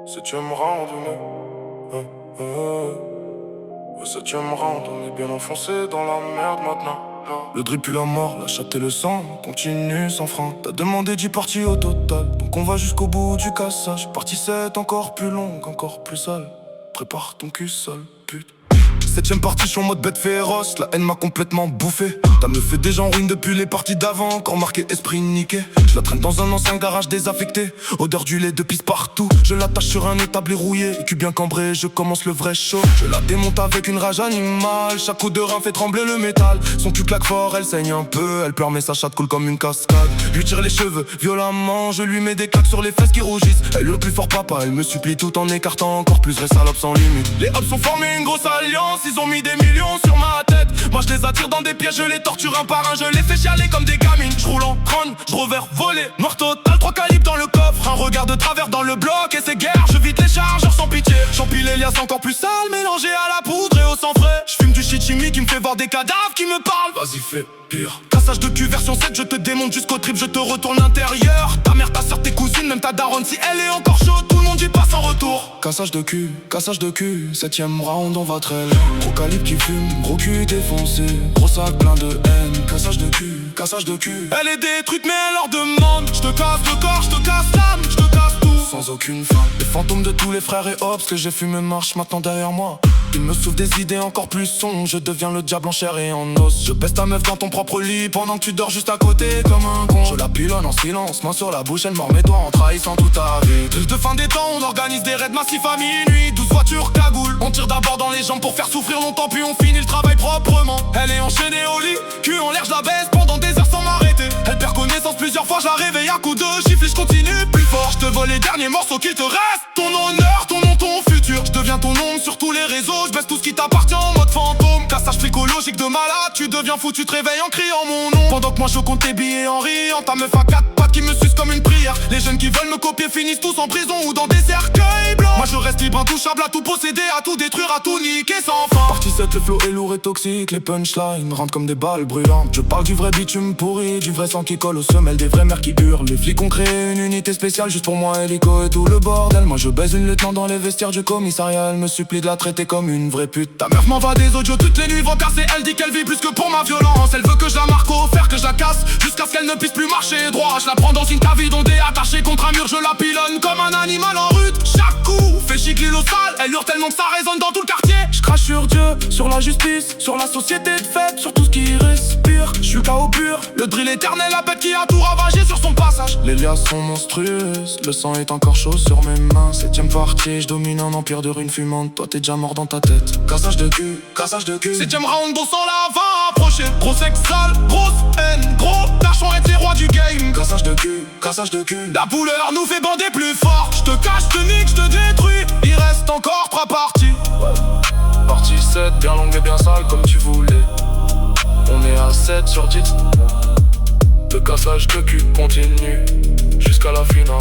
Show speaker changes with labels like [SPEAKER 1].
[SPEAKER 1] Septième round, septième round, on est bien enfoncé dans la merde maintenant. Le drip pue la mort, la chatte et le sang, on continue sans frein. T'as demandé 10 parties au total, donc on va jusqu'au bout du cassage. Partie 7 encore plus longue, encore plus sale. Prépare ton cul sale, pute. Septième partie, je suis en mode bête féroce, la haine m'a complètement bouffé. Ta meuf fait déjà en ruine depuis les parties d'avant, encore marqué esprit niqué. Je la traîne dans un ancien garage désaffecté, odeur du lait de pisse partout. Je l'attache sur un établi rouillé, cul bien cambré, je commence le vrai show. Je la démonte avec une rage animale, chaque coup de rein fait trembler le métal. Son cul claque fort, elle saigne un peu, elle pleure mais sa chatte coule comme une cascade. Lui tire les cheveux violemment, je lui mets des claques sur les fesses qui rougissent. Elle le plus fort papa, elle me supplie tout en écartant encore plus vrai salope sans limite. Les hops ont formé une grosse alliance, ils ont mis des millions sur ma tête. Moi je les attire dans des pièges, je les torture un par un, je les fais chialer comme des gamines. Je roule en trône, je revers volé, noir total, 3 calibres dans le coffre. Un regard de travers dans le bloc et c'est guerre, je vide les chargeurs sans pitié. J'empile les liasses encore plus sales, mélangées à la poudre et au sang frais. Je fume du shit chimique qui me fait voir des cadavres qui me parlent. Vas-y fais pire. Cassage de cul version 7, je te démonte jusqu'au trip, je te retourne l'intérieur. Ta mère, ta soeur, tes cousines, même ta daronne, si elle est encore chaude, tout le monde y passe en retour. Cassage de cul, 7ème round, on va très loin. Gros calibre qui fume, gros cul défoncé, gros sac plein de haine. Cassage de cul. Elle est détruite mais elle leur demande. Je te casse le corps, je te casse l'âme, je te casse tout. Sans aucune fin. Les fantômes de tous les frères et hops que j'ai fumé marchent maintenant derrière moi. Il me souffle des idées encore plus sombres, je deviens le diable en chair et en os. Je baisse ta meuf dans ton propre lit pendant que tu dors juste à côté comme un con. Je la pilonne en silence, main sur la bouche, elle mord mes doigts en trahissant toute ta vie. Drill de fin des temps, on organise des raids massifs à minuit. 12 voitures cagoule, on tire d'abord dans les jambes pour faire souffrir longtemps, puis on finit le travail proprement. Elle est enchaînée au lit, cul en l'air, je la baisse pendant des heures sans m'arrêter. Elle perd connaissance plusieurs fois, je la réveille à coups de chiffres et je continue plus fort. Je te vole les derniers morceaux qu'il te reste, ton honneur, ton nom, ton futur. Je deviens ton ombre sur tous les réseaux, je baisse tout ce qui t'appartient en mode fantôme. Cassage psychologique de malade, tu deviens fou, tu te réveilles en criant mon nom. Pendant que moi je compte tes billets en riant, ta meuf à 4 pattes qui me suce comme une prière. Les jeunes qui veulent me copier finissent tous en prison ou dans des cercueils blancs. Moi je reste libre, intouchable, à tout posséder, à tout détruire, à tout niquer sans fin. Partie 7, le flow est lourd et toxique, les punchlines rentrent comme des balles brûlantes. Je parle du vrai bitume pourri, du vrai sang qui colle aux semelles, des vraies mères qui hurlent. Les flics ont créé une unité spéciale juste pour moi, hélico et tout le bordel. Moi je baise une lieutenant dans les vestiaires du commissariat, elle me supplie de la traiter comme une vraie pute. Ta meuf m'envoie des audios toutes les nuits, vont casser, elle dit qu'elle vit plus que pour ma violence. Elle veut que je la marque au fer, que je la casse, jusqu'à ce qu'elle ne puisse plus marcher droit. Je la prends dans une caville dondée, attachée contre un mur, je la pilonne comme un animal en rut. Chaque coup fait chic l'eau sale, elle hurle tellement que ça résonne dans tout le quartier. Je crache sur Dieu, sur la justice, sur la société de fait, sur tout ce qui respire. Je suis KO pur, le drill éternel, la bête qui a tout ravagé sur son passage. Les liasses sont monstrueuses, le sang est encore chaud sur mes mains. 7ème partie, je domine un empire de ruines fumantes, toi t'es déjà mort dans ta tête. Cassage de cul. 7ème round, bon sang la va approcher. Gros sexe sale, grosse haine, gros tachon être les rois du game. Cassage de cul. La douleur nous fait bander plus fort. Je te cache, je te nique, je te détruis. Il reste encore 3 parties. Partie 7, bien longue et bien sale comme tu voulais. On est à 7 sur 10. Le cassage de cul continue jusqu'à la finale.